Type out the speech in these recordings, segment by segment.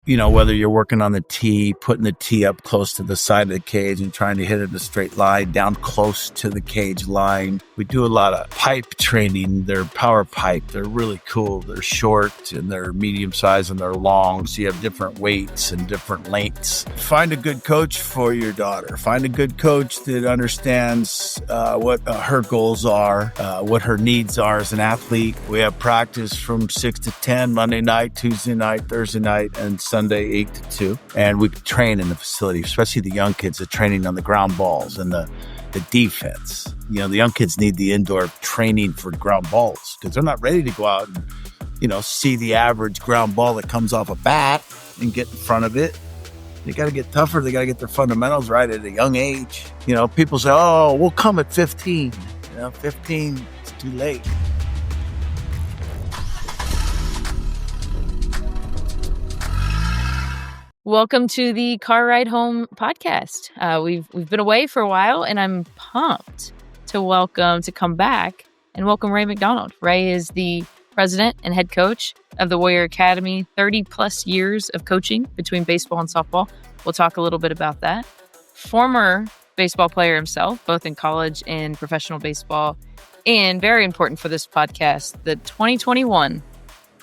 whether you're working on the tee, putting the tee up close to the side of the cage and trying to hit it in a straight line down close to the cage line. We do a lot of pipe training. They're power pipe. They're really cool. They're short and they're medium size and they're long. So you have different weights and different lengths. Find a good coach for your daughter. Find a good coach that understands what her goals are, what her needs are as an athlete. We have practice from 6 to 10, Monday night, Tuesday night, Thursday night, and Sunday 8 to 2. And we train in the facility, especially the young kids, are training on the ground balls and the defense. The young kids need the indoor training for ground balls because they're not ready to go out and, see the average ground ball that comes off a bat and get in front of it. They got to get tougher. They got to get their fundamentals right at a young age. People say, oh, we'll come at 15. 15 is too late. Welcome to the Car Ride Home podcast. We've been away for a while, and I'm pumped to come back and welcome Ray McDonald. Ray is the president and head coach of the Warrior Academy, 30 plus years of coaching between baseball and softball. We'll talk a little bit about that. Former baseball player himself, both in college and professional baseball, and very important for this podcast, the 2021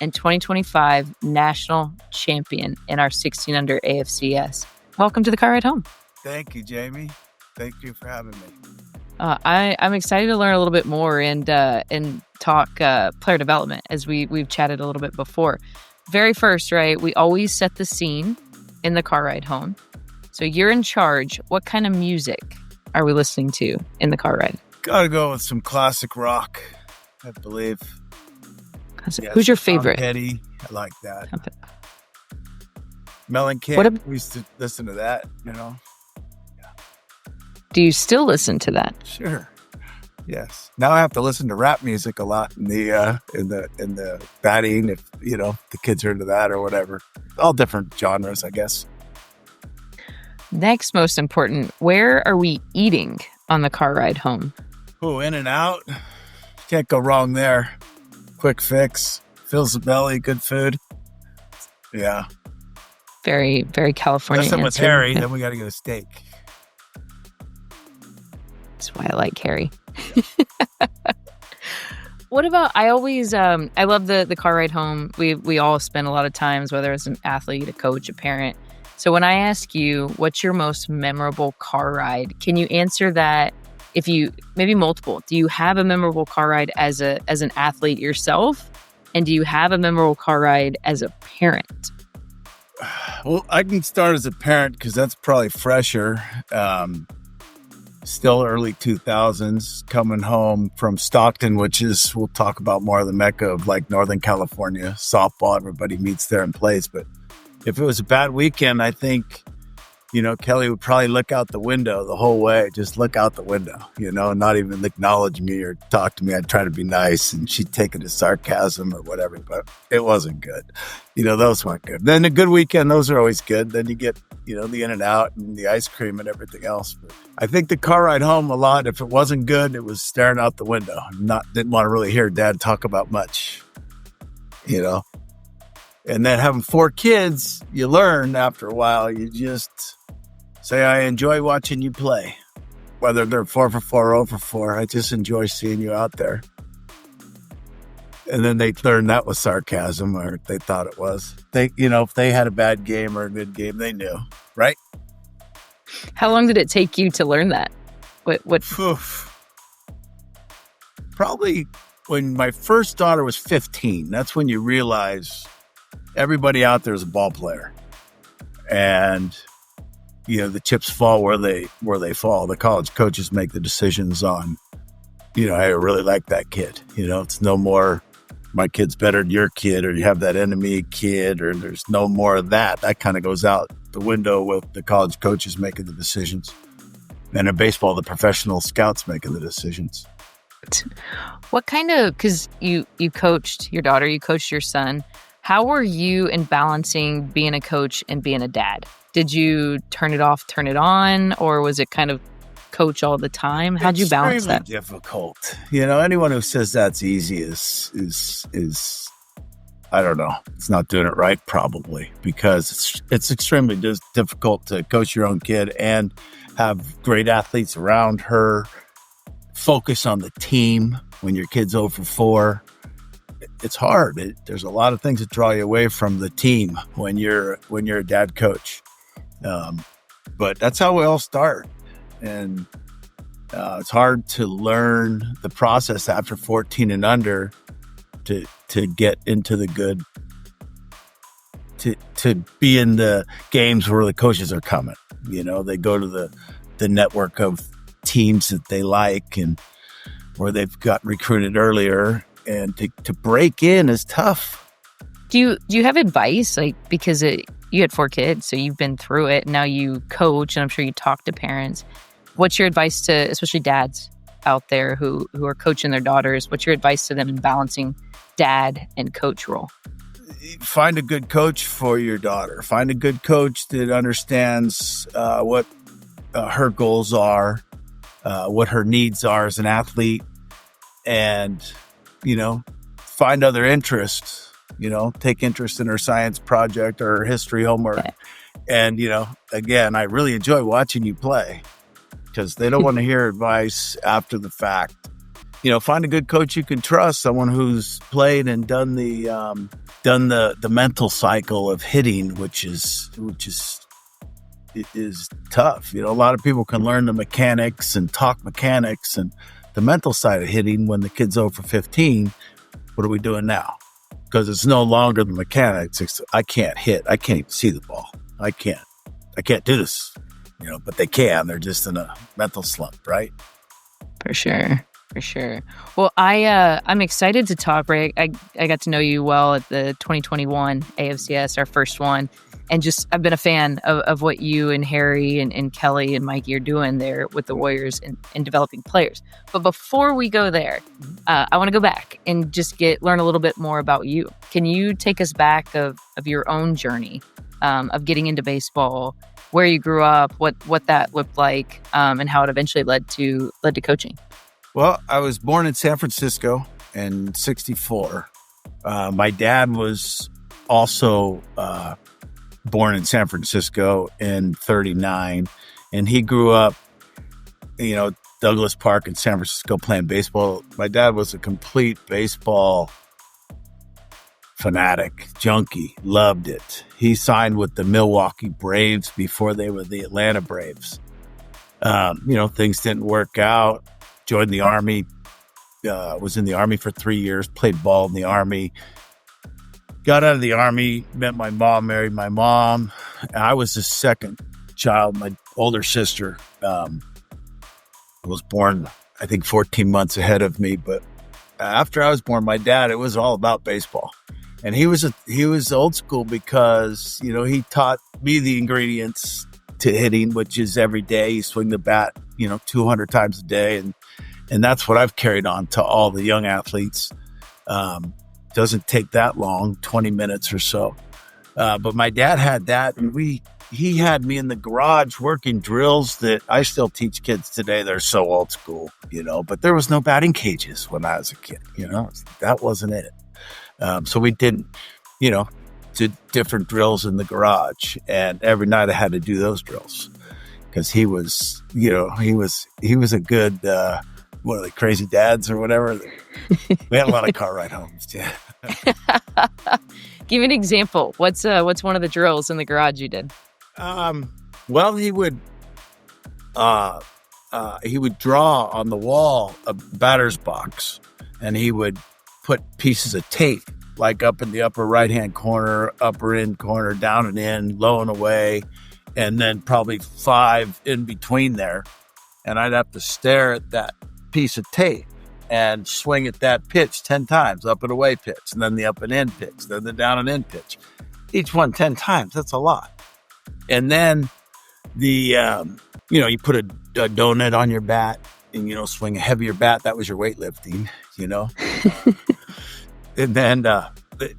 and 2025 national champion in our 16 under AFCS. Welcome to the Car Ride Home. Thank you, Jami. Thank you for having me. I'm excited to learn a little bit more and talk player development as we've chatted a little bit before. Very first, right? We always set the scene in the Car Ride Home. So you're in charge. What kind of music are we listening to in the car ride? Gotta go with some classic rock, I believe. Yes, who's your favorite? Petty, I like that. Mellencamp, we used to listen to that, Yeah. Do you still listen to that? Sure. Yes. Now I have to listen to rap music a lot in the batting, if the kids are into that or whatever. All different genres, I guess. Next, most important, where are we eating on the car ride home? Oh, In-N-Out. Can't go wrong there. Quick fix, fills the belly, good food. Yeah. Very, very California. Unless someone's hairy, then we got to get a steak. That's why I like Harry. What about, I love the car ride home. We all spend a lot of times, whether it's an athlete, a coach, a parent. So when I ask you, what's your most memorable car ride? Can you answer that? If you, maybe multiple, do you have a memorable car ride as an athlete yourself? And do you have a memorable car ride as a parent? Well, I can start as a parent because that's probably fresher. Still early 2000s, coming home from Stockton, which is, we'll talk about more of the mecca of like Northern California softball. Everybody meets there and plays. But if it was a bad weekend, I think, Kelly would probably look out the window the whole way, just look out the window, not even acknowledge me or talk to me. I'd try to be nice and she'd take it as sarcasm or whatever, but it wasn't good. Those weren't good. Then a good weekend, those are always good. Then you get, the In-N-Out and the ice cream and everything else. But I think the car ride home a lot, if it wasn't good, it was staring out the window. Didn't want to really hear Dad talk about much, And then having 4 kids, you learn after a while, you just say, I enjoy watching you play. Whether they're 4 for 4 or 0 for 4, I just enjoy seeing you out there. And then they learned that was sarcasm, or they thought it was. If they had a bad game or a good game, they knew, right? How long did it take you to learn that? What? Probably when my first daughter was 15. That's when you realize everybody out there is a ball player. And the chips fall where they fall. The college coaches make the decisions on, I really like that kid. It's no more my kid's better than your kid, or you have that enemy kid, or there's no more of that. That kind of goes out the window with the college coaches making the decisions. And in baseball, the professional scouts making the decisions. What kind of, because you coached your daughter, you coached your son. How were you in balancing being a coach and being a dad? Did you turn it off, turn it on, or was it kind of coach all the time? How'd you balance that? Difficult. Anyone who says that's easy is I don't know. It's not doing it right, probably, because it's extremely difficult to coach your own kid and have great athletes around her. Focus on the team when your kid's 0 for 4. It's hard. There's a lot of things that draw you away from the team when you're a dad coach. But that's how we all start. And it's hard to learn the process after 14 and under to get into the good, to be in the games where the coaches are coming. They go to the network of teams that they like and where they've got recruited earlier, and to break in is tough. Do you have advice? Because you had 4 kids, so you've been through it. Now you coach, and I'm sure you talk to parents. What's your advice to, especially dads out there who are coaching their daughters? What's your advice to them in balancing dad and coach role? Find a good coach for your daughter. Find a good coach that understands what her goals are, what her needs are as an athlete, and, find other interests, take interest in her science project or her history homework. Okay. And, again, I really enjoy watching you play because they don't want to hear advice after the fact. Find a good coach you can trust, someone who's played and done the mental cycle of hitting, which is tough. A lot of people can learn the mechanics and talk mechanics and the mental side of hitting when the kid's 0 for 15. What are we doing now? Because it's no longer the mechanics. I can't hit. I can't even see the ball. I can't do this. But they can. They're just in a mental slump, right? For sure. Well, I'm excited to talk, Ray. I got to know you well at the 2021 AFCS, our first one. And I've been a fan of what you and Harry and Kelly and Mikey are doing there with the Warriors and developing players. But before we go there, I want to go back and just learn a little bit more about you. Can you take us back of your own journey of getting into baseball, where you grew up, what that looked like, and how it eventually led to coaching? Well, I was born in San Francisco in 1964. My dad was also born in San Francisco in 1939, and he grew up, Douglas Park in San Francisco playing baseball. My dad was a complete baseball fanatic, junkie, loved it. He signed with the Milwaukee Braves before they were the Atlanta Braves. Things didn't work out. Joined the Army, was in the Army for 3 years, played ball in the Army. Got out of the Army, met my mom, married my mom. I was the second child. My older sister was born, I think, 14 months ahead of me. But after I was born, my dad, it was all about baseball. And he was old school because, he taught me the ingredients to hitting, which is every day you swing the bat, 200 times a day. And that's what I've carried on to all the young athletes. Doesn't take that long, 20 minutes or so. But my dad had that, and he had me in the garage working drills that I still teach kids today. They're so old school, but there was no batting cages when I was a kid, that wasn't it. So we did different drills in the garage, and every night I had to do those drills because he was a good, what are they, crazy dads or whatever? We had a lot of car ride homes. Yeah. Give an example. What's one of the drills in the garage you did? Well, he would draw on the wall a batter's box, and he would put pieces of tape like up in the upper right-hand corner, upper end corner, down and in, low and away, and then probably 5 in between there. And I'd have to stare at that piece of tape and swing at that pitch 10 times, up and away pitch, and then the up and in pitch, then the down and in pitch. Each one 10 times, that's a lot. And then you put a donut on your bat and, swing a heavier bat. That was your weightlifting, And then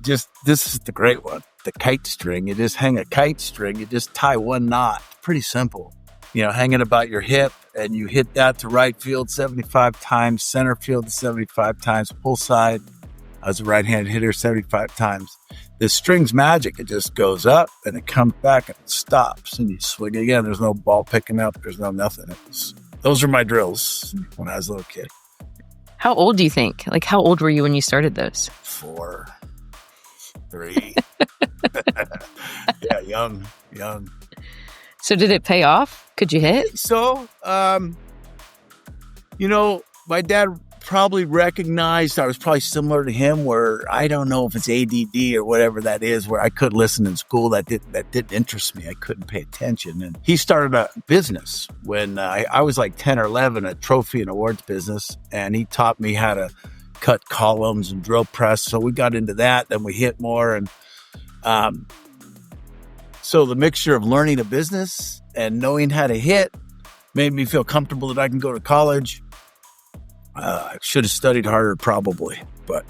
this is the great one, the kite string. You just hang a kite string. You just tie one knot. Pretty simple. Hang it about your hip, and you hit that to right field 75 times, center field 75 times, pull side I was a right-handed hitter 75 times. This string's magic. It just goes up and it comes back and it stops and you swing again. There's no ball picking up. There's no nothing. Those are my drills when I was a little kid. How old do you think? Like, how old were you when you started those? 4, 3. Yeah, young. So did it pay off? Could you hit? So, my dad probably recognized I was probably similar to him, where I don't know if it's ADD or whatever that is, where I couldn't listen in school. That didn't interest me. I couldn't pay attention. And he started a business when I was like 10 or 11, a trophy and awards business. And he taught me how to cut columns and drill press. So we got into that. Then we hit more. And so the mixture of learning a business and knowing how to hit made me feel comfortable that I can go to college. I should have studied harder probably, but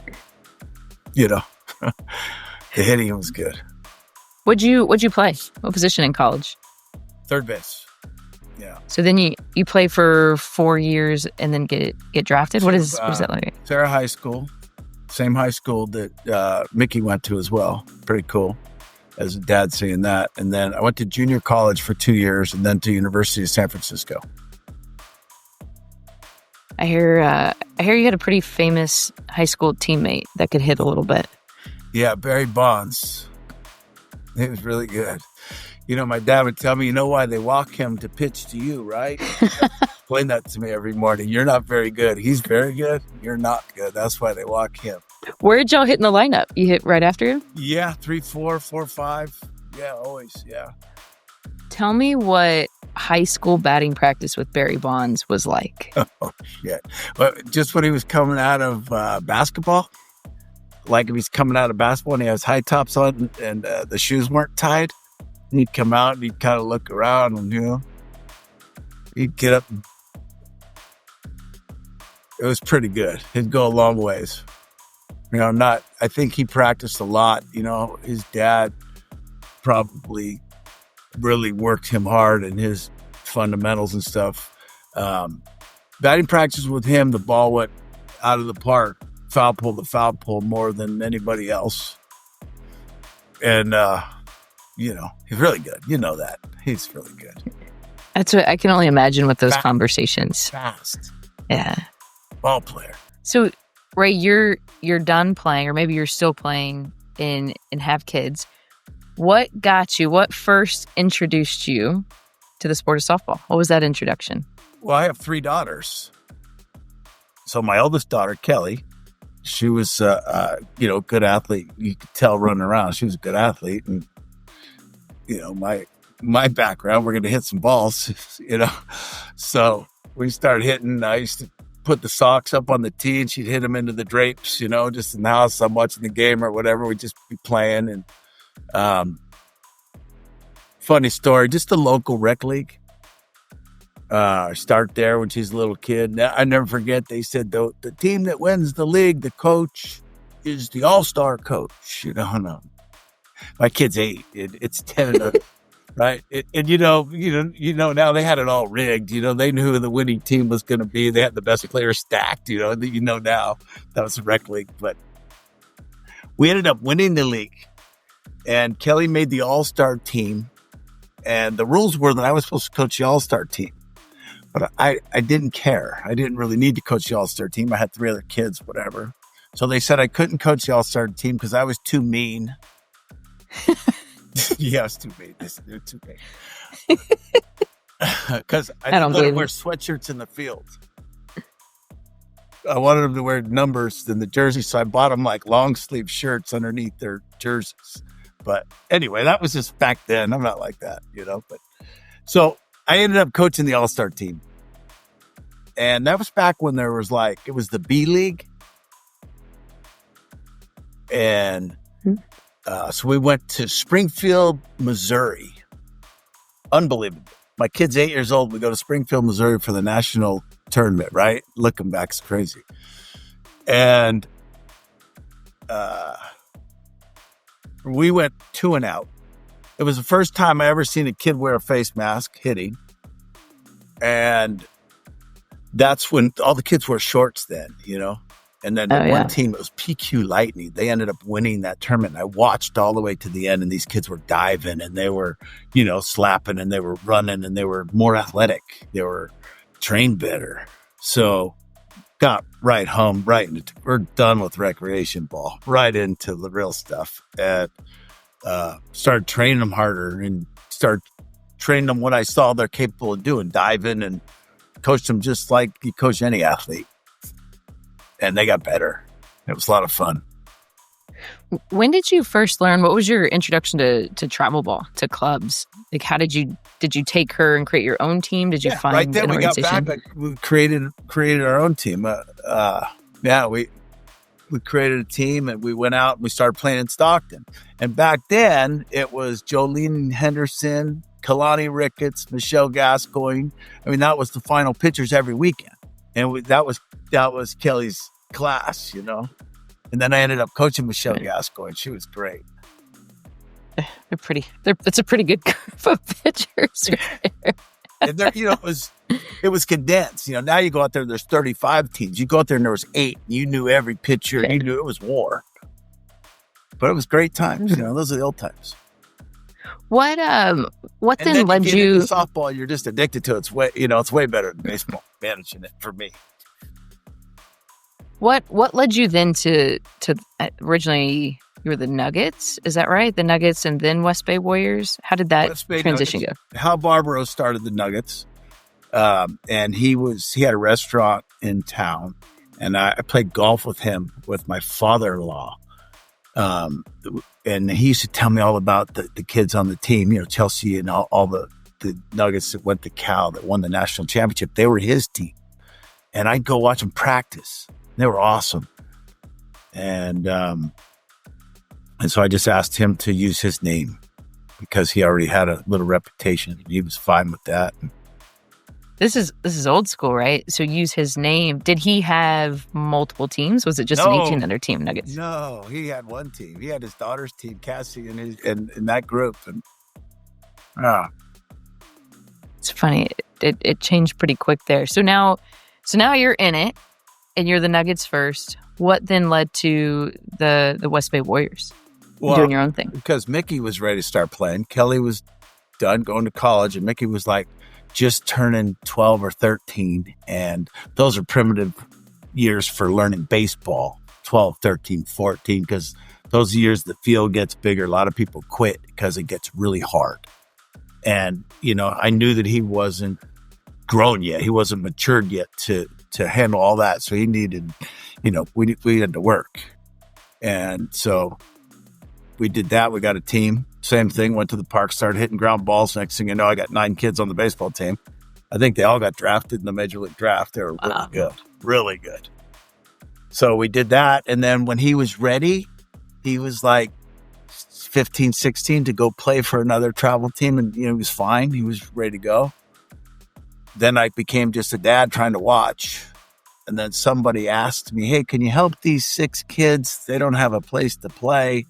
the hitting was good. What'd you play? What position in college? Third base. Yeah. So then you play for 4 years and then get drafted? What is that like? Sarah High School, same high school that Mickey went to as well. Pretty cool. As a dad saying that. And then I went to junior college for 2 years and then to University of San Francisco. I hear you had a pretty famous high school teammate that could hit a little bit. Yeah, Barry Bonds. He was really good. My dad would tell me, you know why they walk him to pitch to you, right? Explain that to me every morning. You're not very good. He's very good. You're not good. That's why they walk him. Where'd y'all hit in the lineup? You hit right after him? Yeah, 3, 4, 4, 5. Yeah, always. Yeah. Tell me what high school batting practice with Barry Bonds was like. Oh, shit. Well, just when he was coming out of basketball, like if he's coming out of basketball and he has high tops on and the shoes weren't tied, he'd come out and he'd kind of look around and, he'd get up. It was pretty good. He'd go a long ways. I think he practiced a lot. His dad probably really worked him hard in his fundamentals and stuff. Batting practice with him, the ball went out of the park, foul pole to foul pole more than anybody else. And, he's really good. You know that. He's really good. That's what I can only imagine with those conversations. Fast. Yeah. Ball player. So, Ray, you're done playing, or maybe you're still playing and have kids. What first introduced you to the sport of softball? What was that introduction? Well, I have 3 daughters. So my oldest daughter, Kelly, she was, good athlete. You could tell running around. She was a good athlete. And, my background, we're going to hit some balls, So we started hitting. I used to put the socks up on the tee and she'd hit them into the drapes, just in the house. I'm watching the game or whatever. We'd just be playing. And funny story, just a local rec league. Start there when she's a little kid. I never forget, they said the team that wins the league, the coach is the all-star coach. No. My kid's 8. It's 10. Right. Now they had it all rigged. They knew who the winning team was going to be. They had the best players stacked, now that was a rec league. But we ended up winning the league. And Kelly made the all-star team. And the rules were that I was supposed to coach the all-star team. But I didn't care. I didn't really need to coach the all-star team. I had 3 other kids, whatever. So they said I couldn't coach the all-star team because I was too mean. Yeah, I was too mean. They're too mean. Because I didn't let them wear sweatshirts in the field. I wanted them to wear numbers in the jersey, so I bought them like long sleeve shirts underneath their jerseys. But anyway, that was just back then. I'm not like that, But so I ended up coaching the all-star team. And that was back when there was it was the B League. And so we went to Springfield, Missouri. Unbelievable. My kid's 8 years old. We go to Springfield, Missouri for the national tournament, right? Looking back, it's crazy. And we went 2 and out. It was the first time I ever seen a kid wear a face mask hitting. And that's when all the kids wore shorts then, And then the one team, it was PQ Lightning. They ended up winning that tournament. I watched all the way to the end, and these kids were diving, and they were, slapping, and they were running, and they were more athletic. They were trained better. So got right home, we're done with recreation ball, right into the real stuff. And started training them harder and started training them what I saw they're capable of doing, diving, and coached them just like you coach any athlete. And they got better. It was a lot of fun. When did you first learn? What was your introduction to travel ball, to clubs? Like, how did you take her and create your own team? Did you find right then an we got organization? back? We created our own team. We created a team, and we went out and we started playing in Stockton. And back then it was Jolene Henderson, Kalani Ricketts, Michelle Gascoigne. I mean, that was the final pitchers every weekend, and that was Kelly's class, And then I ended up coaching Michelle Gascoigne. She was great. They're pretty. It's a pretty good group of pitchers. And it was condensed. Now you go out there, there's 35 teams. You go out there and there was 8. You knew every pitcher. You knew it was war. But it was great times. Those are the old times. What then led you you? Into softball, you're just addicted to it. It's way better than baseball, managing it for me. What led you then to originally you were the Nuggets? Is that right? The Nuggets and then West Bay Warriors? How did that transition go? Hal Barbaro started the Nuggets. And he had a restaurant in town, and I played golf with him with my father-in-law. And he used to tell me all about the kids on the team, Chelsea and all the Nuggets that went to Cal that won the national championship. They were his team. And I'd go watch them practice. They were awesome. And so I just asked him to use his name because he already had a little reputation. He was fine with that. This is old school, right? So use his name. Did he have multiple teams? Was it just an 18-under team, Nuggets? No, he had one team. He had his daughter's team, Cassie, and in that group. And it's funny. It changed pretty quick there. So now you're in it, and you're the Nuggets first. What then led to the West Bay Warriors doing your own thing? Because Mickey was ready to start playing. Kelly was done going to college, and Mickey was like just turning 12 or 13. And those are primitive years for learning baseball, 12, 13, 14, because those years the field gets bigger. A lot of people quit because it gets really hard. And, I knew that he wasn't grown yet. He wasn't matured yet to handle all that. So he needed, we had to work. And so we did that. We got a team. Same thing. Went to the park, started hitting ground balls. Next thing you know, I got 9 kids on the baseball team. I think they all got drafted in the Major League draft. They were really good. Really good. So we did that. And then when he was ready, he was like 15, 16 to go play for another travel team. And, he was fine. He was ready to go. Then I became just a dad trying to watch. And then somebody asked me, hey, can you help these 6 kids? They don't have a place to play.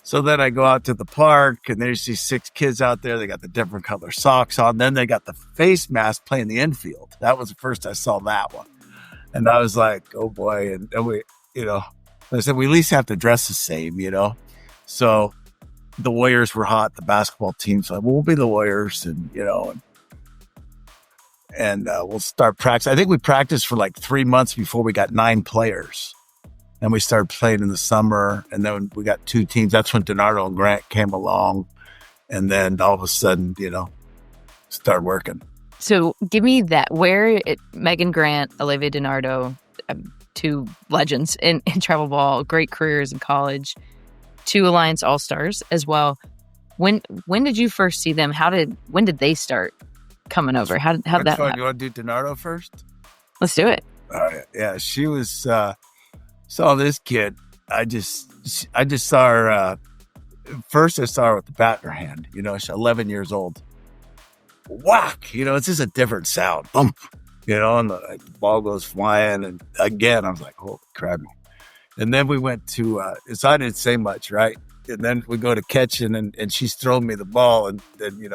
So then I go out to the park, and there's these 6 kids out there. They got the different color socks on. Then they got the face mask playing the infield. That was the first I saw that one. And I was like, oh boy. And we, I said, we at least have to dress the same, So the Warriors were hot, the basketball team. So we'll be the Warriors, and we'll start practice. I think we practiced for like 3 months before we got 9 players. And we started playing in the summer, and then we got 2 teams. That's when DiNardo and Grant came along. And then all of a sudden, started working. So give me that. Megan Grant, Olivia DiNardo, 2 legends in travel ball, great careers in college, 2 Alliance All-Stars as well. When did you first see them? When did they start coming over? How did that happen? You want to do DiNardo first? Let's do it. Yeah, she was... saw this kid. I just saw her. First, I saw her with the bat in her hand. She's 11 years old. Whack! It's just a different sound. Bump! And the ball goes flying. And again, I was like, holy crap. And then we went to, so I didn't say much, right? And then we go to catching, and she's throwing me the ball. And then,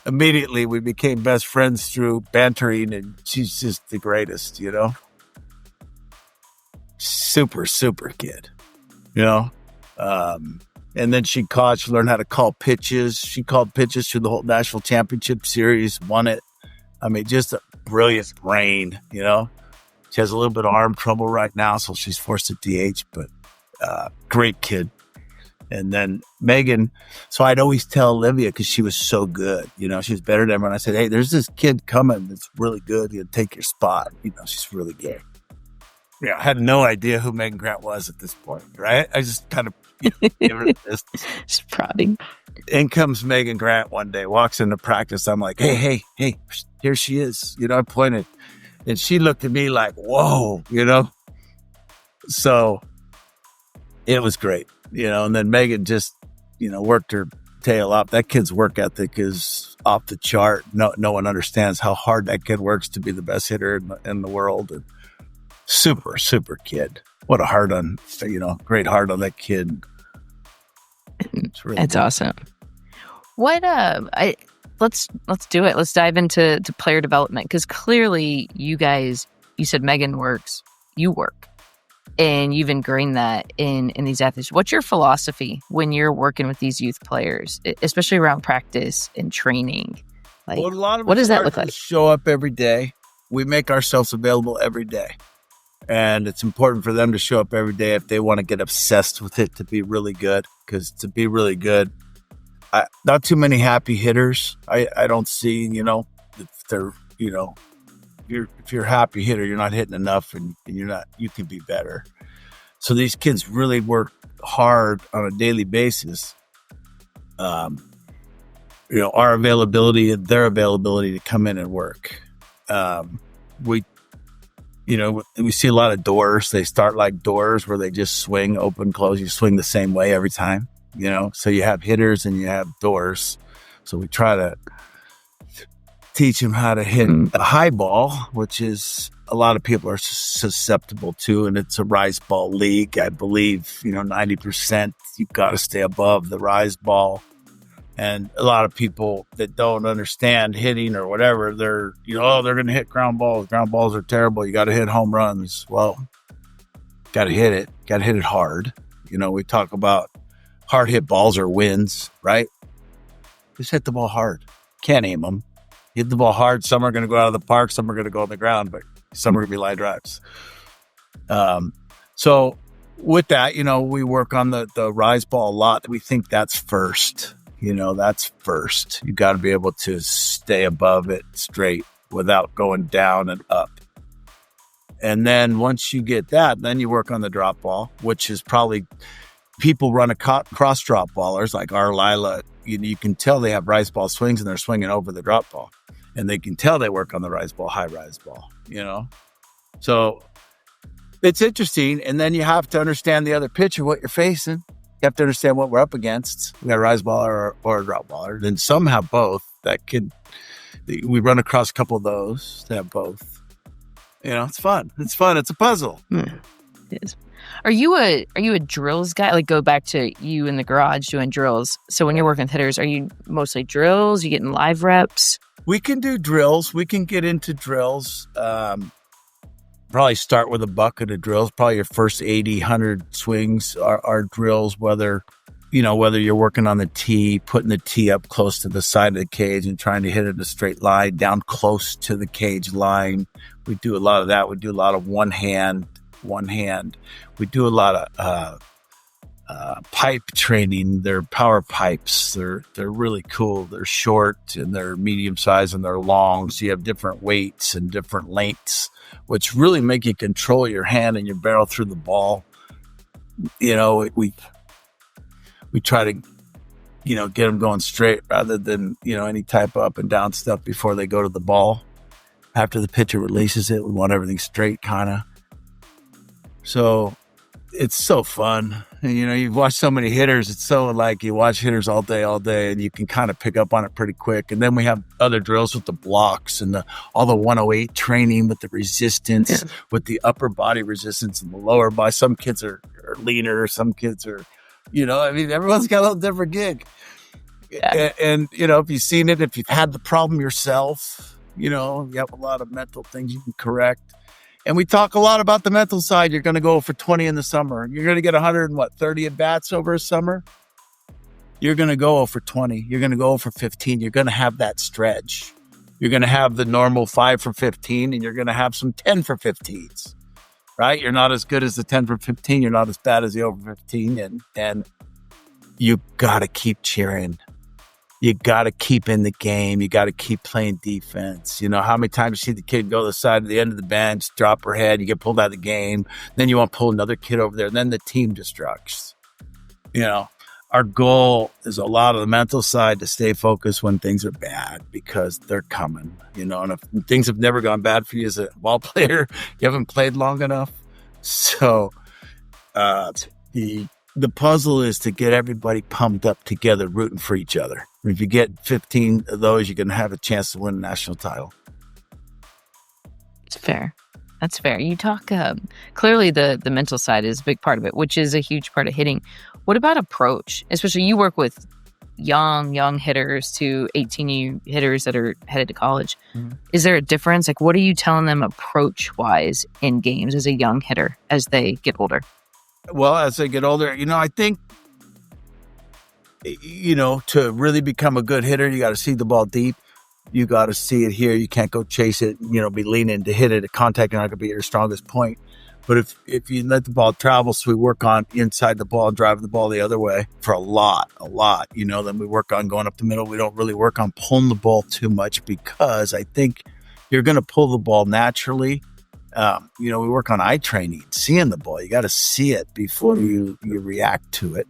immediately we became best friends through bantering, and she's just the greatest, super, super kid, you know? And then she learned how to call pitches. She called pitches through the whole National Championship series, won it. I mean, just a brilliant brain, you know? She has a little bit of arm trouble right now, so she's forced to DH, but great kid. And then Megan, so I'd always tell Olivia, because she was so good, you know, she was better than everyone. I said, hey, there's this kid coming that's really good. He'll take your spot. You know, she's really good. Yeah, I had no idea who Megan Grant was at this point, right? I just kind of gave her this. Just prodding. In comes Megan Grant one day, walks into practice. I'm like, hey, here she is. You know, I pointed. And she looked at me like, whoa, you know? So it was great, you know? And then Megan just, you know, worked her tail up. That kid's work ethic is off the chart. No one understands how hard that kid works to be the best hitter in the world. And super, super kid. What a heart on, you know, great heart on that kid. It's awesome. What, let's do it. Let's dive into player development, because clearly you guys, you said Megan works, you work, and you've ingrained that in these athletes. What's your philosophy when you're working with these youth players, especially around practice and training? Like, well, a lot of what does that look like? Show up every day. We make ourselves available every day. And it's important for them to show up every day if they want to get obsessed with it to be really good. Because to be really good, not too many happy hitters. I don't see, you know, if they're, you know, if you're a happy hitter, you're not hitting enough, and you can be better. So these kids really work hard on a daily basis. You know, our availability and their availability to come in and work. We see a lot of doors. They start like doors where they just swing, open, close. You swing the same way every time, you know? So you have hitters and you have doors. So we try to teach them how to hit a high ball, which is a lot of people are susceptible to, and it's a rise ball league. I believe, you know, 90% you've got to stay above the rise ball. And a lot of people that don't understand hitting or whatever, they're, you know, they're going to hit ground balls. Ground balls are terrible. You got to hit home runs. Well, got to hit it. Got to hit it hard. You know, we talk about hard hit balls are wins, right? Just hit the ball hard. Can't aim them. Hit the ball hard. Some are going to go out of the park. Some are going to go on the ground, but some are going to be line drives. So with that, you know, we work on the rise ball a lot. We think that's first. You know, that's first. You got to be able to stay above it straight without going down and up. And then once you get that, then you work on the drop ball, which is probably people run a cross drop ballers like our Lila. You can tell they have rise ball swings and they're swinging over the drop ball. And they can tell they work on the rise ball, high rise ball, you know? So it's interesting. And then you have to understand the other pitcher, what you're facing. You have to understand what we're up against. We got a rise baller or a drop baller. Then some have both. We run across a couple of those that have both. You know, it's fun. It's fun. It's a puzzle. It is. Are you a drills guy? Like, go back to you in the garage doing drills. So when you're working with hitters, are you mostly drills? You getting live reps? We can do drills. We can get into drills. Probably start with a bucket of drills. Probably your first 80, 100 swings are drills, whether you're working on the tee, putting the tee up close to the side of the cage and trying to hit it in a straight line down close to the cage line. We do a lot of that. We do a lot of one hand. We do a lot of pipe training. They're power pipes. They're really cool. They're short and they're medium size and they're long. So you have different weights and different lengths, which really make you control your hand and your barrel through the ball. You know, we try to, you know, get them going straight rather than, you know, any type of up and down stuff before they go to the ball. After the pitcher releases it, we want everything straight, kind of. So it's so fun. And, you know, you've watched so many hitters. It's so like you watch hitters all day, and you can kind of pick up on it pretty quick. And then we have other drills with the blocks and all the 108 training with the resistance, with the upper body resistance and the lower body. Some kids are leaner. Some kids are, you know, I mean, everyone's got a little different gig. Yeah. And, you know, if you've seen it, if you've had the problem yourself, you know, you have a lot of mental things you can correct. And we talk a lot about the mental side. You're going to go for 20 in the summer. You're going to get 30 at bats over a summer. You're going to go for 20. You're going to go for 15. You're going to have that stretch. You're going to have the normal 5 for 15, and you're going to have some 10 for 15s, right? You're not as good as the 10 for 15. You're not as bad as the over 15. And you got to keep cheering. You got to keep in the game. You got to keep playing defense. You know, how many times you see the kid go to the side of the end of the bench, drop her head, you get pulled out of the game. Then you want to pull another kid over there. And then the team destructs. You know, our goal is a lot of the mental side to stay focused when things are bad because they're coming, you know, and if things have never gone bad for you as a ball player, you haven't played long enough. So the puzzle is to get everybody pumped up together, rooting for each other. If you get 15 of those, you're going to have a chance to win a national title. It's fair. That's fair. You talk, clearly the mental side is a big part of it, which is a huge part of hitting. What about approach? Especially you work with young hitters to 18 hitters that are headed to college. Mm-hmm. Is there a difference? Like, what are you telling them approach-wise in games as a young hitter as they get older? Well, as they get older, you know, I think, you know, to really become a good hitter, you got to see the ball deep. You got to see it here. You can't go chase it, you know, be leaning to hit it. A contact not going to be your strongest point. But if you let the ball travel, so we work on inside the ball, driving the ball the other way for a lot, you know, then we work on going up the middle. We don't really work on pulling the ball too much because I think you're going to pull the ball naturally. You know, we work on eye training, seeing the ball. You got to see it before you react to it.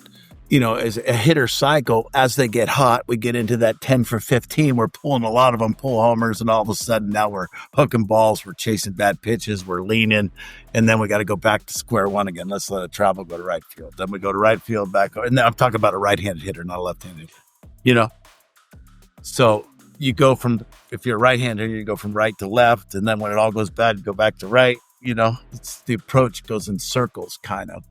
You know, as a hitter cycle, as they get hot, we get into that 10 for 15. We're pulling a lot of them, pull homers, and all of a sudden now we're hooking balls, we're chasing bad pitches, we're leaning, and then we got to go back to square one again. Let's let it travel, go to right field. Then we go to right field, back. And then I'm talking about a right-handed hitter, not a left-handed, you know. So you go from, if you're a right-hander, you go from right to left, and then when it all goes bad, you go back to right, you know. It's, the approach goes in circles, kind of.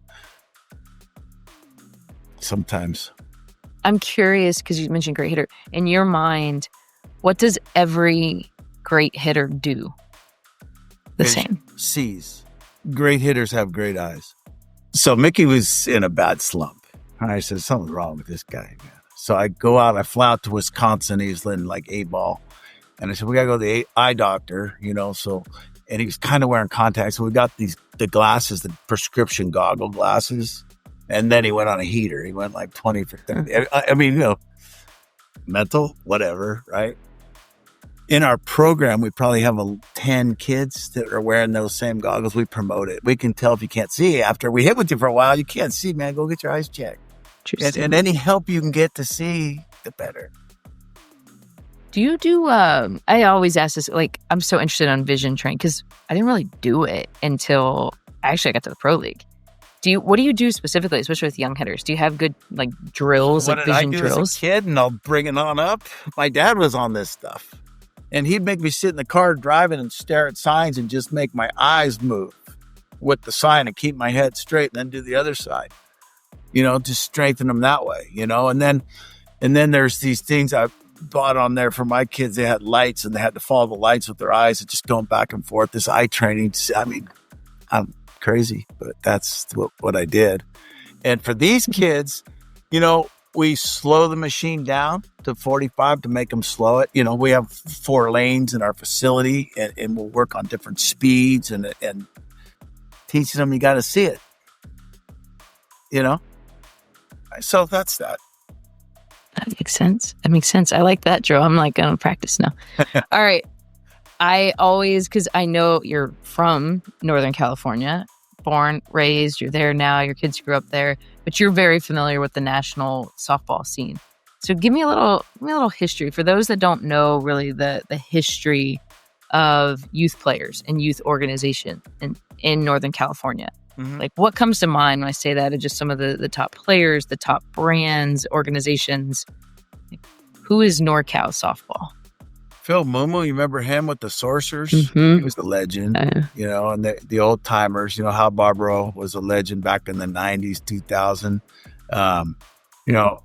Sometimes. I'm curious because you mentioned great hitter. In your mind, what does every great hitter do the same? Sees. Great hitters have great eyes. So Mickey was in a bad slump. I said, something's wrong with this guy, man. So I fly out to Wisconsin. He's in like A-ball. And I said, we got to go to the eye doctor, you know, so, and he was kind of wearing contacts. So we got the glasses, the prescription goggle glasses. And then he went on a heater. He went like 20 for 30. I mean, you know, mental, whatever, right? In our program, we probably have 10 kids that are wearing those same goggles. We promote it. We can tell if you can't see. After we hit with you for a while, you can't see, man. Go get your eyes checked. And any help you can get to see, the better. Do you do, I always ask this, like, I'm so interested on vision training because I didn't really do it until I got to the pro league. What do you do specifically, especially with young hitters? Do you have good like drills, like vision drills? As a kid, and I'll bring it on up. My dad was on this stuff, and he'd make me sit in the car driving and stare at signs and just make my eyes move with the sign and keep my head straight, and then do the other side. You know, just strengthen them that way. You know, and then there's these things I bought on there for my kids. They had lights, and they had to follow the lights with their eyes and just going back and forth. This eye training. I mean, I'm crazy, but that's what I did. And for these kids, you know, we slow the machine down to 45 to make them slow it. You know, we have 4 lanes in our facility, and we'll work on different speeds and teaching them you got to see it. You know, so that's that. That makes sense. I like that, Joe. I'm like going to practice now. All right. I always, because I know you're from Northern California, born, raised, you're there now, your kids grew up there, but you're very familiar with the national softball scene. So give me a little history for those that don't know really the history of youth players and youth organization in Northern California. Mm-hmm. Like what comes to mind when I say that? Are just some of the top players, the top brands, organizations. Like, who is NorCal softball? Phil Mumu, you remember him with the Sorcerers? Mm-hmm. He was a legend, you know, and the old timers, you know, Hal Barbaro was a legend back in the 90s, 2000. You know,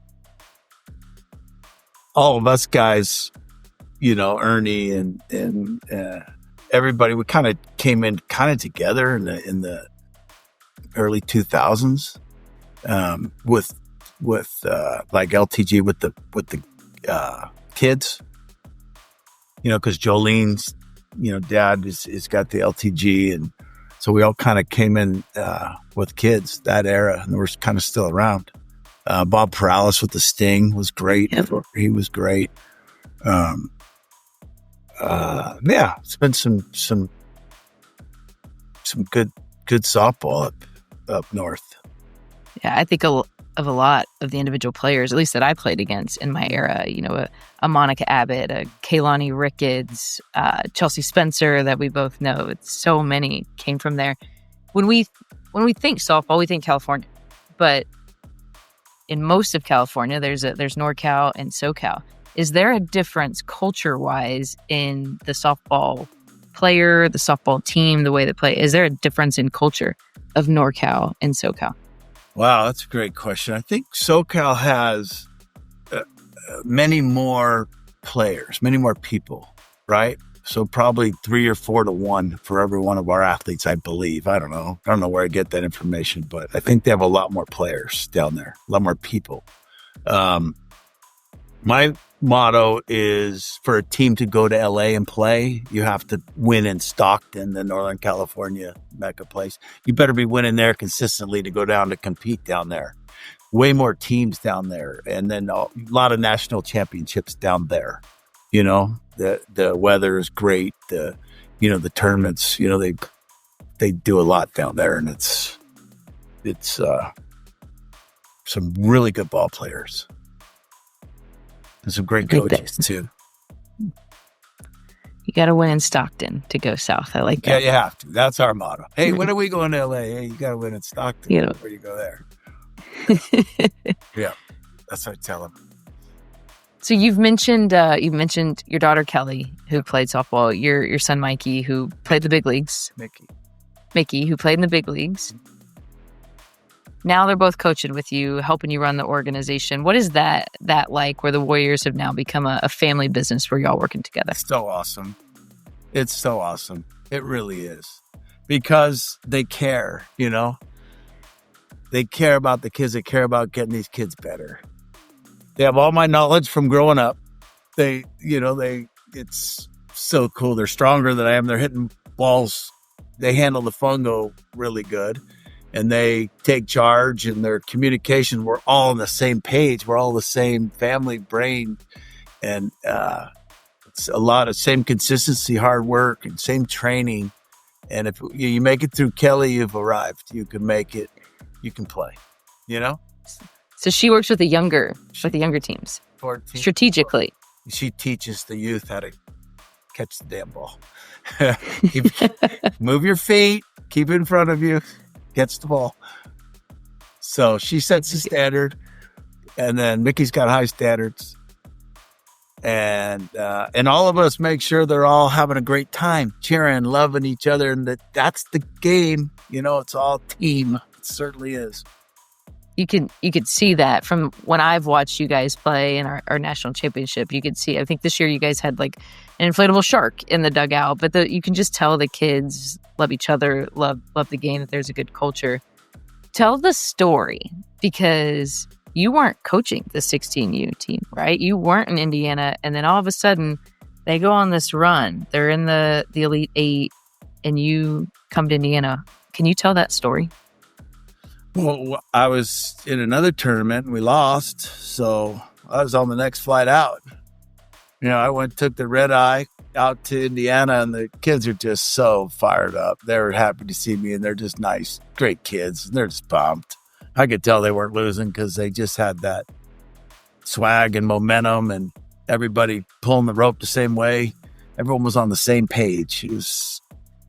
all of us guys, you know, Ernie and everybody, we kind of came in kind of together in the early 2000s, with like LTG with the kids, because Jolene's, dad is got the LTG, and so we all kind of came in with kids that era, and we're kind of still around. Bob Perales with the Sting was great. Yep. He was great. It's been some good softball up north. Yeah, I think of a lot of the individual players, at least that I played against in my era. A Monica Abbott, a Kaylani Ricketts, Chelsea Spencer that we both know. It's so many came from there. When we think softball, we think California, but in most of California, there's NorCal and SoCal. Is there a difference culture-wise in the softball player, the softball team, the way they play? Is there a difference in culture of NorCal and SoCal? Wow, that's a great question. I think SoCal has many more players, many more people, right? So probably 3 or 4 to 1 for every one of our athletes, I believe. I don't know where I get that information, but I think they have a lot more players down there, a lot more people. My motto is for a team to go to LA and play, you have to win in Stockton, the Northern California Mecca place. You better be winning there consistently to go down to compete down there. Way more teams down there. And then a lot of national championships down there. The weather is great. The tournaments, they do a lot down there, and it's some really good ball players. And some great coaches, too. You got to win in Stockton to go south. I like that. Yeah, you have to. That's our motto. Hey, when are we going to LA? Hey, you got to win in Stockton before you go there. Yeah, that's what I tell them. So you've mentioned your daughter Kelly, who played softball. Your son Mikey, who played the big leagues. Mickey, who played in the big leagues. Now they're both coaching with you, helping you run the organization. What is that like, where the Warriors have now become a family business where y'all working together? It's so awesome. It's so awesome. It really is. Because they care, They care about the kids. They care about getting these kids better. They have all my knowledge from growing up. It's so cool. They're stronger than I am. They're hitting balls. They handle the fungo really good. And they take charge, and their communication, we're all on the same page. We're all the same family brain. And it's a lot of same consistency, hard work, and same training. And if you make it through Kelly, you've arrived. You can make it. You can play, So she works with the younger teams 14, strategically. She teaches the youth how to catch the damn ball. Move your feet, keep it in front of you, gets the ball. So she sets the standard, and then Mickey's got high standards, and all of us make sure they're all having a great time, cheering, loving each other, and that's the game. It's all team. It certainly is. You could see that from when I've watched you guys play in our national championship. You could see, I think this year you guys had like an inflatable shark in the dugout, but you can just tell the kids love each other, love the game, that there's a good culture. Tell the story, because you weren't coaching the 16U team, right? You weren't in Indiana, and then all of a sudden they go on this run. They're in the Elite Eight, and you come to Indiana. Can you tell that story? Well, I was in another tournament and we lost, so I was on the next flight out. I took the red eye out to Indiana, and the kids are just so fired up. They're happy to see me, and they're just nice, great kids. They're just pumped. I could tell they weren't losing because they just had that swag and momentum, and everybody pulling the rope the same way. Everyone was on the same page. It was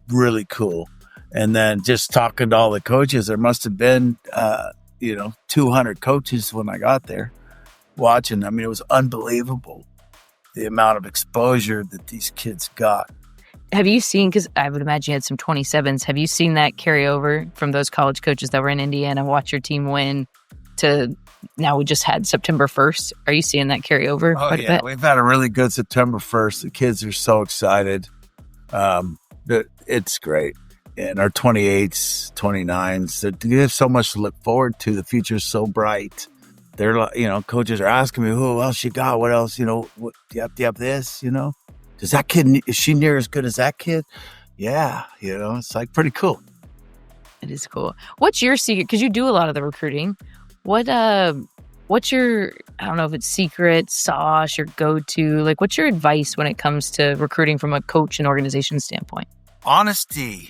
really cool. And then just talking to all the coaches, there must have been, 200 coaches when I got there watching. I mean, it was unbelievable, the amount of exposure that these kids got. Have you seen, because I would imagine you had some 27s, have you seen that carry over from those college coaches that were in Indiana, watch your team win, to now we just had September 1st? Are you seeing that carry over? Oh, yeah. We've had a really good September 1st. The kids are so excited. It's great. And our 28s, 29s, they have so much to look forward to. The future's so bright. They're like, coaches are asking me, who else you got? What else, what, do you have this, Does that kid, is she near as good as that kid? Yeah, it's like pretty cool. It is cool. What's your secret? Because you do a lot of the recruiting. What's your, I don't know if it's secret sauce, your go-to, like what's your advice when it comes to recruiting from a coach and organization standpoint? Honesty.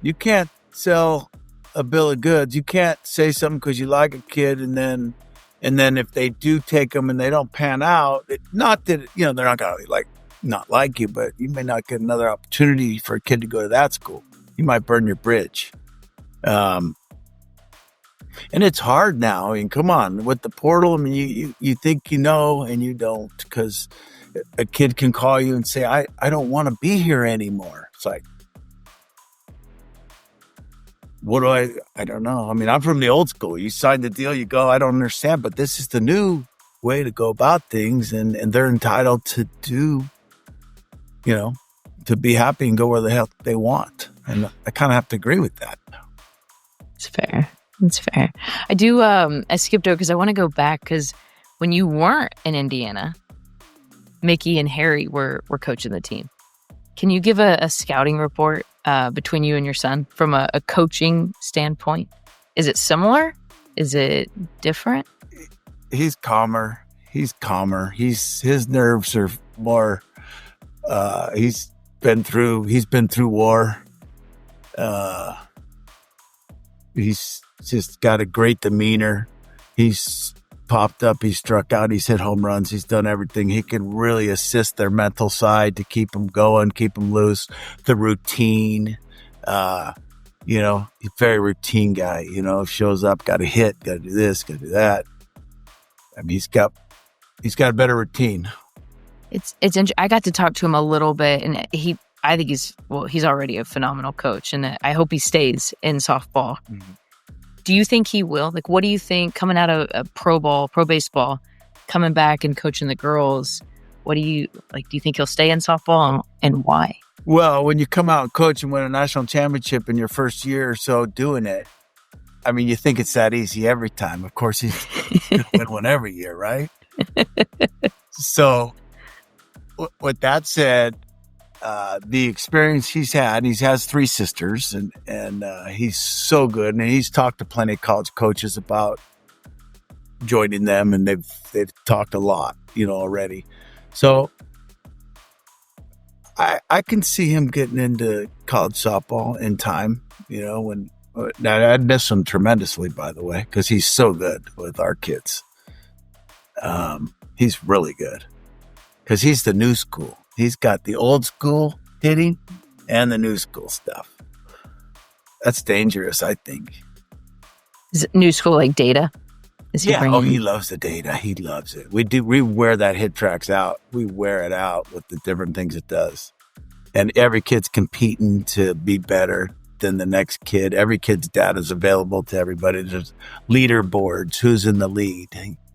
You can't sell a bill of goods. You can't say something because you like a kid and then if they do take them and they don't pan out, not that, they're not going to not like you, but you may not get another opportunity for a kid to go to that school. You might burn your bridge. And it's hard now. I mean, come on, with the portal, I mean, you think and you don't, because a kid can call you and say, I don't want to be here anymore. It's like, what do I don't know. I mean, I'm from the old school. You sign the deal, you go, I don't understand, but this is the new way to go about things, and they're entitled to do, to be happy and go where the hell they want. And I kind of have to agree with that. It's fair. It's fair. I do, I skipped over because I want to go back because when you weren't in Indiana, Mickey and Harry were coaching the team. Can you give a scouting report between you and your son from a coaching standpoint? Is it similar? Is it different? He's calmer. His nerves are more, he's been through war. He's just got a great demeanor. He's popped up. He's struck out. He's hit home runs. He's done everything. He can really assist their mental side to keep them going, keep them loose. The routine, he's a very routine guy, shows up, got to hit, got to do this, got to do that. I mean, he's got a better routine. It's I got to talk to him a little bit, and I think he's already a phenomenal coach, and I hope he stays in softball. Mm-hmm. Do you think he will? Like, what do you think coming out of pro baseball, coming back and coaching the girls? What do you like? Do you think he'll stay in softball, and why? Well, when you come out and coach and win a national championship in your first year or so doing it, I mean, you think it's that easy every time. Of course, he's going to win one every year, right? So, with that said, the experience he has 3 sisters, and he's so good. And he's talked to plenty of college coaches about joining them, and they've talked a lot, already. So I can see him getting into college softball in time. Now I'd miss him tremendously, by the way, because he's so good with our kids. He's really good because he's the new school. He's got the old school hitting and the new school stuff. That's dangerous, I think. Is it new school like data? He loves the data. He loves it. We wear that hit tracks out. We wear it out with the different things it does. And every kid's competing to be better than the next kid. Every kid's data is available to everybody. There's leaderboards. Who's in the lead?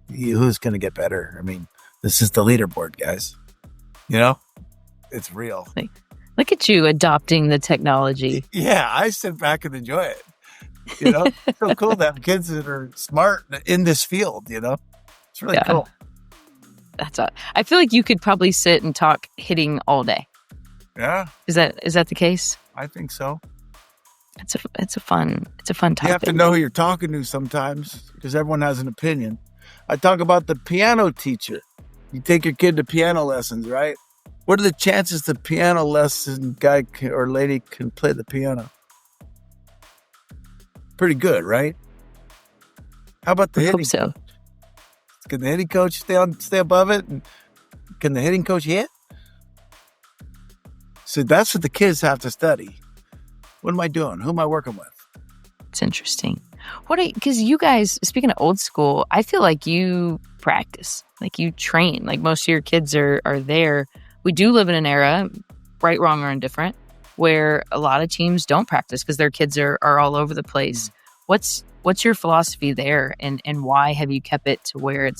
Who's going to get better? I mean, this is the leaderboard, guys. It's real. Look at you adopting the technology. Yeah, I sit back and enjoy it. It's so cool to have kids that are smart in this field, It's really cool. I feel like you could probably sit and talk hitting all day. Yeah. Is that the case? I think so. It's a fun topic. You have to know who you're talking to sometimes because everyone has an opinion. I talk about the piano teacher. You take your kid to piano lessons, right? What are the chances the piano lesson guy or lady can play the piano? Pretty good, right? How about the hitting coach? So. Can the hitting coach stay above it? And can the hitting coach hit? So that's what the kids have to study. What am I doing? Who am I working with? It's interesting. Because you guys, speaking of old school, I feel like you practice, like you train, like most of your kids are there. We do live in an era, right, wrong, or indifferent, where a lot of teams don't practice because their kids are all over the place. What's your philosophy there, and why have you kept it to where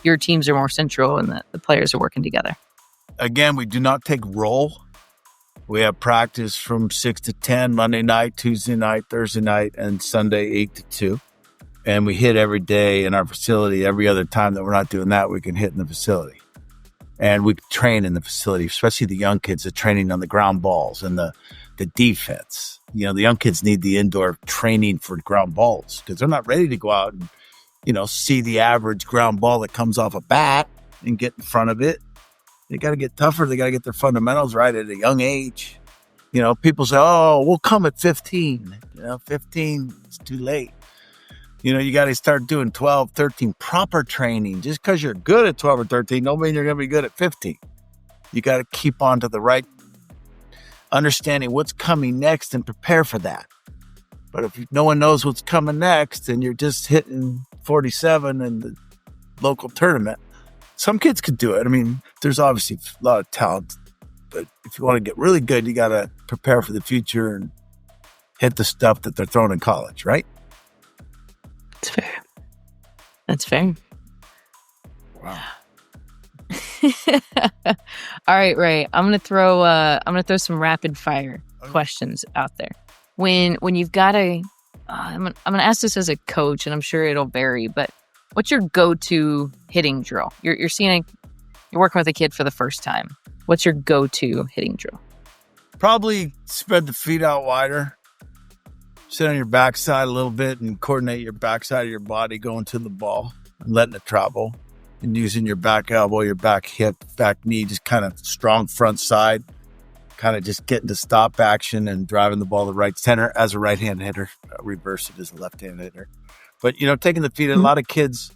your teams are more central and the players are working together? Again, we do not take role. We have practice from 6 to 10, Monday night, Tuesday night, Thursday night, and Sunday 8 to 2. And we hit every day in our facility. Every other time that we're not doing that, we can hit in the facility. And we train in the facility, especially the young kids are training on the ground balls and the defense. You know, the young kids need the indoor training for ground balls because they're not ready to go out and, you know, see the average ground ball that comes off a bat and get in front of it. They got to get tougher. They got to get their fundamentals right at a young age. You know, people say, oh, we'll come at 15. You know, 15 is too late. You know, you got to start doing 12, 13 proper training. Just because you're good at 12 or 13 don't mean you're going to be good at 15. You got to keep on to the right, understanding what's coming next and prepare for that. But if no one knows what's coming next and you're just hitting 47 in the local tournament, some kids could do it. I mean, there's obviously a lot of talent, but if you want to get really good, you got to prepare for the future and hit the stuff that they're throwing in college, right? That's fair. That's fair. Wow. All right, Ray. I'm gonna throw some rapid fire questions out there. When you've got I'm gonna ask this as a coach, and I'm sure it'll vary, but what's your go-to hitting drill? You're working with a kid for the first time. What's your go-to hitting drill? Probably spread the feet out wider. Sit on your backside a little bit and coordinate your backside of your body going to the ball and letting it travel. And using your back elbow, your back hip, back knee, just kind of strong front side, kind of just getting to stop action and driving the ball to right center as a right-hand hitter. Reverse it as a left-hand hitter. But, you know, taking the feet, a lot of kids,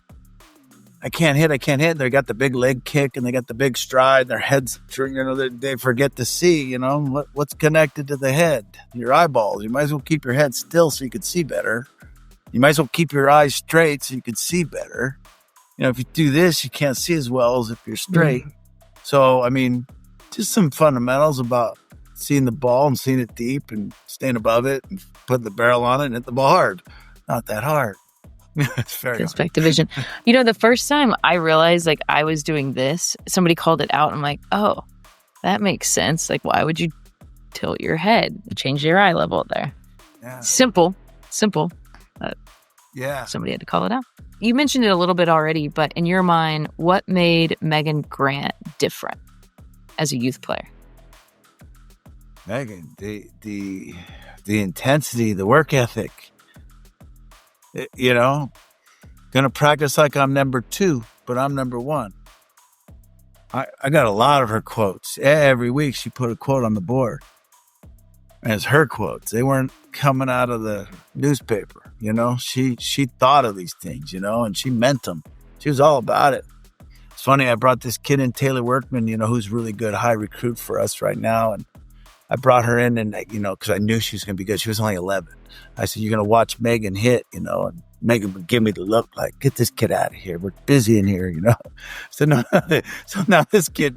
I can't hit. They got the big leg kick and they got the big stride. Their heads, you know, they forget to see, you know, what's connected to the head, your eyeballs. You might as well keep your head still so you can see better. You might as well keep your eyes straight so you can see better. You know, if you do this, you can't see as well as if you're straight. So, I mean, just some fundamentals about seeing the ball and seeing it deep and staying above it and putting the barrel on it and hit the ball hard. Not that hard. It's very hard. Perspective vision. You know, the first time I realized, like, I was doing this, somebody called it out. I'm like, oh, that makes sense. Like, why would you tilt your head? Change your eye level there. Yeah. Simple. Yeah. Somebody had to call it out. You mentioned it a little bit already, but in your mind, what made Megan Grant different as a youth player? Megan, the intensity, the work ethic. You know, gonna practice like I'm number 2, but I'm number 1. I got a lot of her quotes. Every week she put a quote on the board. And it's her quotes. They weren't coming out of the newspaper, you know. She thought of these things, you know, and she meant them. She was all about it. It's funny, I brought this kid in, Taylor Workman, you know, who's really good, high recruit for us right now. And I brought her in and, you know, because I knew she was going to be good. She was only 11. I said, you're going to watch Megan hit, you know, and Megan would give me the look like, get this kid out of here. We're busy in here, you know. So now this kid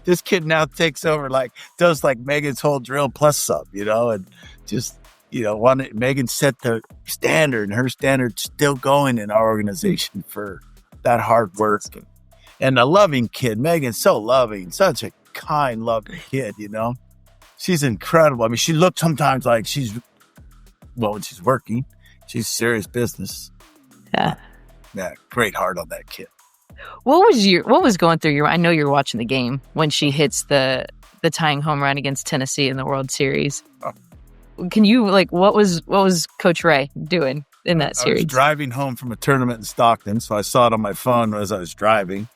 this kid now takes over, like, does like Megan's whole drill plus some, you know, and just, you know, Megan set the standard, and her standard's still going in our organization for that hard work. And a loving kid. Megan's so loving, such a kind, loving kid, you know. She's incredible. I mean, she looks sometimes like when she's working, she's serious business. Yeah. Yeah, great heart on that kid. What was going through I know you're watching the game when she hits the tying home run against Tennessee in the World Series. Oh. Can you, like, what was Coach Ray doing in that series? I was driving home from a tournament in Stockton, so I saw it on my phone as I was driving.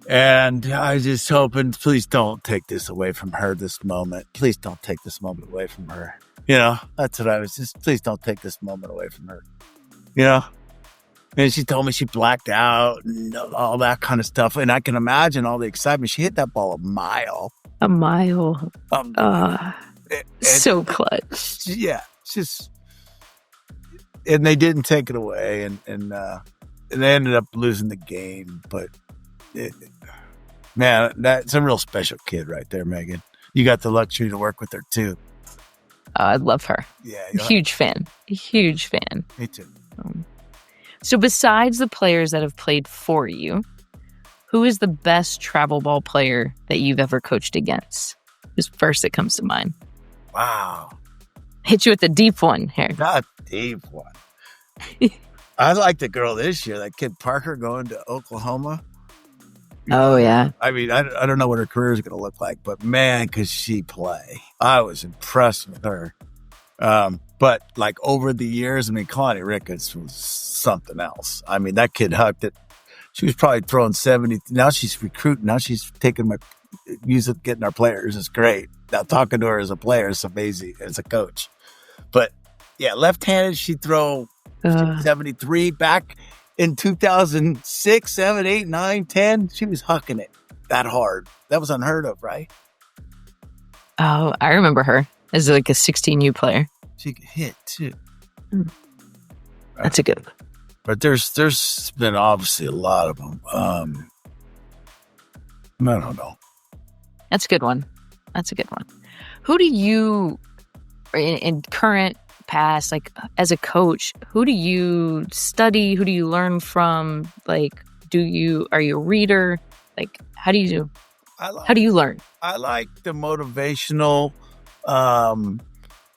And I was just hoping, please don't take this away from her, this moment. Please don't take this moment away from her. You know, that's what I was just, please don't take this moment away from her. You know? And she told me she blacked out and all that kind of stuff. And I can imagine all the excitement. She hit that ball a mile. A mile. So clutch. Yeah. Just, and they didn't take it away. And they ended up losing the game. But, man, that's a real special kid right there, Megan. You got the luxury to work with her, too. I love her. Yeah. Huge fan. Huge fan. Me too. So besides the players that have played for you, Who is the best travel ball player that you've ever coached against? Who's first that comes to mind? Wow. Hit you with the deep one here. Not deep one. I like the girl this year, that kid Parker going to Oklahoma. Oh, yeah. I mean, I don't know what her career is going to look like, but man, could she play. I was impressed with her. But like over the years, I mean, Kalani Ricketts was something else. I mean, that kid hucked it. She was probably throwing 70. Now she's recruiting. Now she's taking getting our players. It's great. Now talking to her as a player is amazing as a coach. But yeah, left-handed, she'd throw 73 back in 2006, 7, 8, 9, 10. She was hucking it that hard. That was unheard of, right? Oh, I remember her as like a 16U player. She could hit too. That's a good one. But there's been obviously a lot of them. I don't know. That's a good one. Who do you, in current, past, like as a coach, who do you study? Who do you learn from? Like, are you a reader? Like, how do you learn? I like the motivational,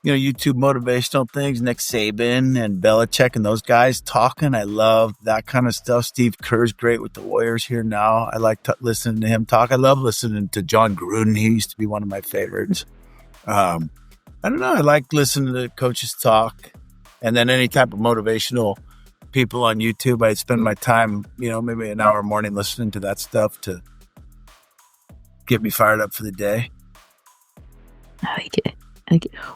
YouTube motivational things. Nick Saban and Belichick and those guys talking. I love that kind of stuff. Steve Kerr's great with the Warriors here now. I like listening to him talk. I love listening to John Gruden. He used to be one of my favorites. I don't know. I like listening to coaches talk, and then any type of motivational people on YouTube. I spend my time, maybe an hour a morning listening to that stuff to get me fired up for the day. I like it.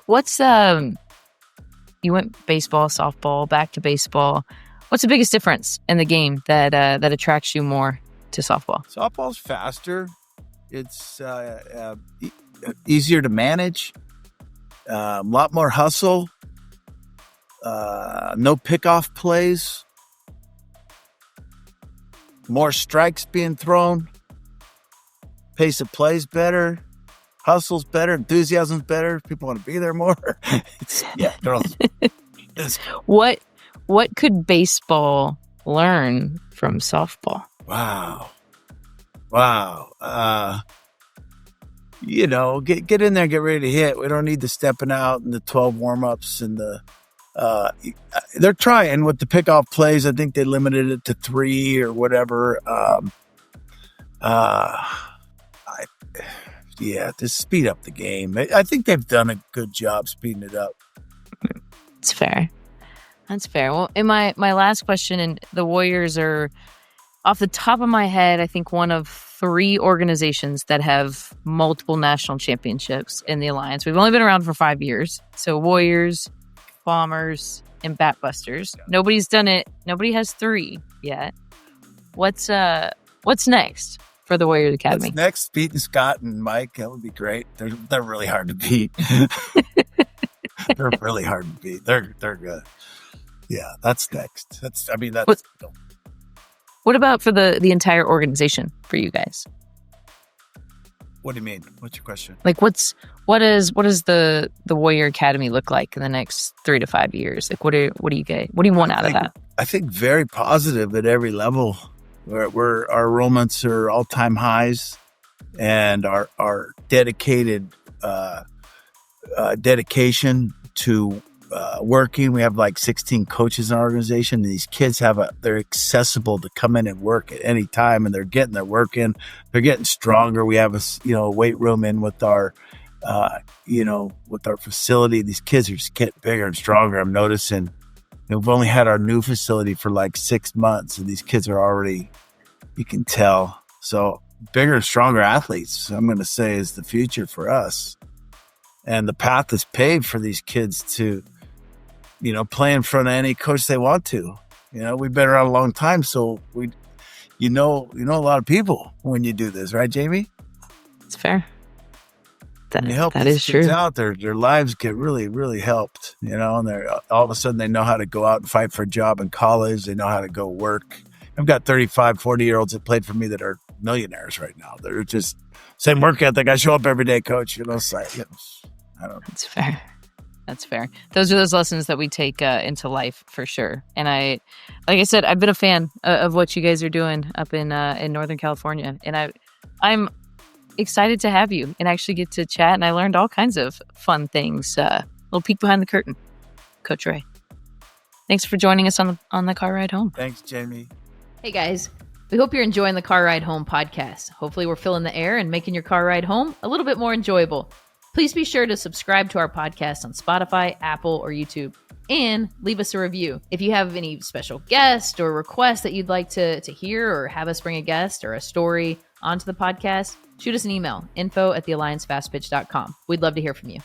What's you went baseball, softball, back to baseball. What's the biggest difference in the game that attracts you more to softball? Softball's faster. It's easier to manage. A lot more hustle. No pickoff plays. More strikes being thrown. Pace of play's better. Hustle's better. Enthusiasm's better. People want to be there more. Girls. What could baseball learn from softball? Wow. Get in there, get ready to hit. We don't need the stepping out and the 12 warm-ups and they're trying with the pickoff plays. I think they limited it to 3 or whatever. To speed up the game. I think they've done a good job speeding it up. It's fair. That's fair. Well, in my last question, and the Warriors are, off the top of my head, I think one of 3 organizations that have multiple national championships in the Alliance. We've only been around for 5 years. So Warriors, Bombers, and Batbusters. Yeah. Nobody's done it. Nobody has 3 yet. What's next for the Warriors Academy? What's next? Beating Scott and Mike. That would be great. They're really hard to beat. They're really hard to beat. They're good. Yeah, that's next. What about for the entire organization for you guys? What do you mean? What's your question? Like, what does the Warrior Academy look like in the next 3 to 5 years? Like, what do you get? What do you want out of that? I think very positive at every level. Where our enrollments are all-time highs, and our dedication to working. We have like 16 coaches in our organization. And these kids they're accessible to come in and work at any time, and they're getting their work in. They're getting stronger. We have a weight room in with our facility. These kids are just getting bigger and stronger. I'm noticing. We've only had our new facility for like 6 months, and these kids are already, you can tell. So bigger and stronger athletes, I'm going to say, is the future for us. And the path is paved for these kids to, play in front of any coach they want to. We've been around a long time, so you know a lot of people when you do this, right, Jamie? It's fair. That is true. Out their lives get really, really helped, and they're all of a sudden they know how to go out and fight for a job in college. They know how to go work. I've got 35, 40-year-olds that played for me that are millionaires right now. They're just same work ethic. I show up every day, coach. I don't know. That's fair. That's fair. Those are those lessons that we take into life for sure. And like I said, I've been a fan of what you guys are doing up in Northern California. And I'm excited to have you and actually get to chat. And I learned all kinds of fun things. Little peek behind the curtain, Coach Ray. Thanks for joining us on the car ride home. Thanks, Jami. Hey guys, we hope you're enjoying the Car Ride Home podcast. Hopefully we're filling the air and making your car ride home a little bit more enjoyable. Please be sure to subscribe to our podcast on Spotify, Apple, or YouTube, and leave us a review. If you have any special guest or requests that you'd like to hear, or have us bring a guest or a story onto the podcast, shoot us an email, info@thealliancefastpitch.com. We'd love to hear from you.